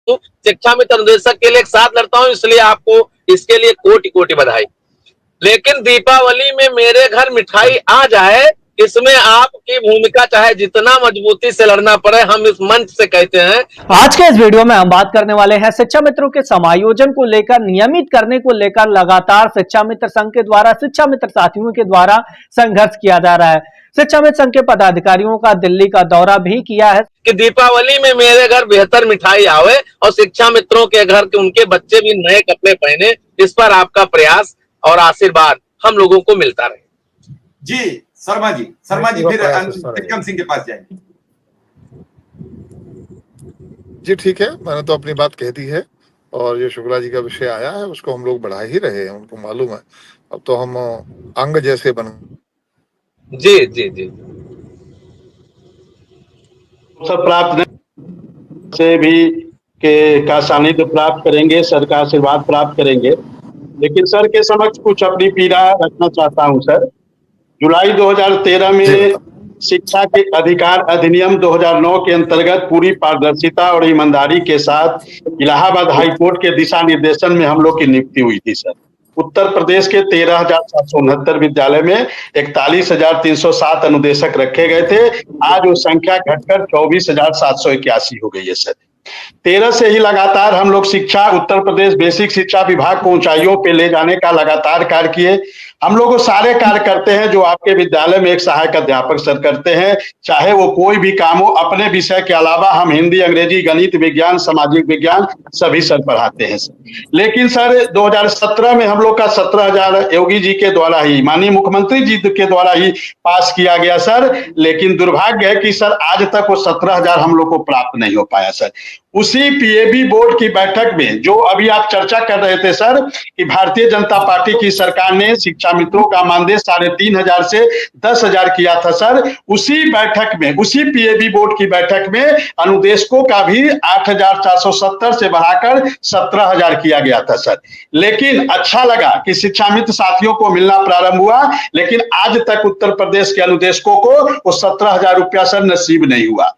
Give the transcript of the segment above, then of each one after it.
शिक्षा मित्र अनुदेशक के लिए एक साथ लड़ता हूं, इसलिए आपको इसके लिए कोटि कोटि बधाई। लेकिन दीपावली में मेरे घर मिठाई आ जाए, इसमें आपकी भूमिका चाहे जितना मजबूती से लड़ना पड़े, हम इस मंच से कहते हैं। आज के इस वीडियो में हम बात करने वाले हैं शिक्षा मित्रों के समायोजन को लेकर, नियमित करने को लेकर लगातार शिक्षा मित्र संघ के द्वारा, शिक्षा मित्र साथियों के द्वारा संघर्ष किया जा रहा है। शिक्षा मित्र संघ के पदाधिकारियों का दिल्ली का दौरा भी किया है कि दीपावली में मेरे घर बेहतर मिठाई आवे और शिक्षा मित्रों के घर के उनके बच्चे भी नए कपड़े पहने। इस पर आपका प्रयास और आशीर्वाद हम लोगों को मिलता रहे। जी शर्मा जी फिर विक्रम सिंह के पास जाएंगे। जी ठीक है, मैंने तो अपनी बात कह दी है और ये शुक्ला जी का विषय आया है उसको हम लोग बढ़ा ही रहे हैं, उनको मालूम है। अब तो हम अंग जैसे बन जी जी जी सब प्राप्त से भी का सानिध्य प्राप्त करेंगे, सर का आशीर्वाद प्राप्त करेंगे। लेकिन सर के समक्ष कुछ अपनी पीड़ा रखना चाहता हूं। सर, जुलाई 2013 में शिक्षा के अधिकार अधिनियम 2009 के अंतर्गत पूरी पारदर्शिता और ईमानदारी के साथ इलाहाबाद हाई कोर्ट के दिशा निर्देशन में हम लोग की नियुक्ति हुई थी। सर, उत्तर प्रदेश के 13,769 विद्यालय में 41,307 अनुदेशक रखे गए थे। आज वो संख्या घटकर 24,781 हो गई है। सर, 13 से ही लगातार हम लोग शिक्षा, उत्तर प्रदेश बेसिक शिक्षा विभाग को ऊंचाइयों पे ले जाने का लगातार कार्य किए। हम लोग वो सारे कार्य करते हैं जो आपके विद्यालय में एक सहायक अध्यापक सर करते हैं, चाहे वो कोई भी काम हो। अपने विषय के अलावा हम हिंदी, अंग्रेजी, गणित, विज्ञान, सामाजिक विज्ञान सभी सर पढ़ाते हैं। लेकिन सर 2017 में हम लोग का 17,000 योगी जी के द्वारा ही, माननीय मुख्यमंत्री जी के द्वारा ही पास किया गया सर। लेकिन दुर्भाग्य है कि सर आज तक वो 17,000 हम लोग को प्राप्त नहीं हो पाया। सर, उसी पीएबी बोर्ड की बैठक में जो अभी आप चर्चा कर रहे थे सर, कि भारतीय जनता पार्टी की सरकार ने शिक्षा मित्रों का मानदेय 3,500 से 10,000 किया था। सर, उसी बैठक में, उसी पीएबी बोर्ड की बैठक में अनुदेशकों का भी 8,470 से बढ़ाकर 17,000 किया गया था। सर, लेकिन अच्छा लगा कि शिक्षा मित्र साथियों को मिलना प्रारंभ हुआ, लेकिन आज तक उत्तर प्रदेश के अनुदेशकों को वो 17,000 रुपया सर नसीब नहीं हुआ।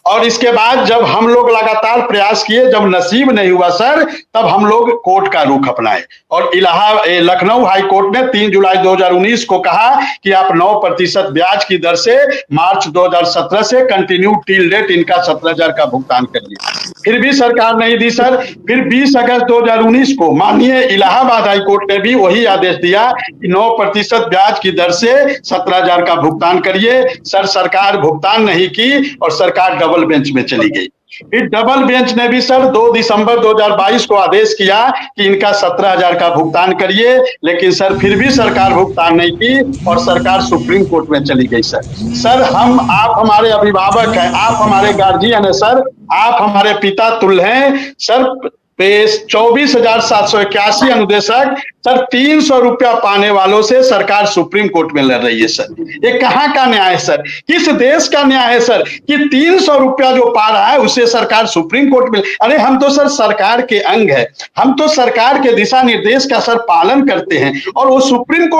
और इसके बाद जब हम लोग लगातार प्रयास किए, जब नसीब नहीं हुआ सर, तब हम लोग कोर्ट का रुख अपनाए और लखनऊ हाई कोर्ट ने 3 जुलाई 2019 को कहा कि आप 9% ब्याज की दर से मार्च 2017 से कंटिन्यू टिल डेट इनका 17,000 का भुगतान करिए। फिर भी सरकार नहीं दी सर। फिर 20 अगस्त 2019 को माननीय इलाहाबाद हाई कोर्ट ने भी वही आदेश दिया कि 9% ब्याज की दर से 17,000 का भुगतान करिए। सर, सरकार भुगतान नहीं की और सरकार डबल बेंच में चली गई। फिर डबल बेंच ने भी सर 2 दिसंबर 2022 को आदेश किया कि इनका 17,000 का भुगतान करिए। लेकिन सर फिर भी सरकार भुगतान नहीं की और सरकार सुप्रीम कोर्ट में चली गई। सर, आप हमारे अभिभावक हैं, आप हमारे गार्जियन हैं सर, आप हमारे पिता तुल्य हैं। सर, 24,781 अनुदेशक सर 300 रुपया पाने वालों से सरकार सुप्रीम कोर्ट में लड़ रही है। सर, ये कहां का न्याय है सर? किस देश का न्याय है सर कि 300 रुपया जो पा रहा है उसे सरकार सुप्रीम कोर्ट में? अरे हम तो सर सरकार के अंग है, हम तो सरकार के दिशा निर्देश का सर पालन करते हैं और वो सुप्रीम कोर्ट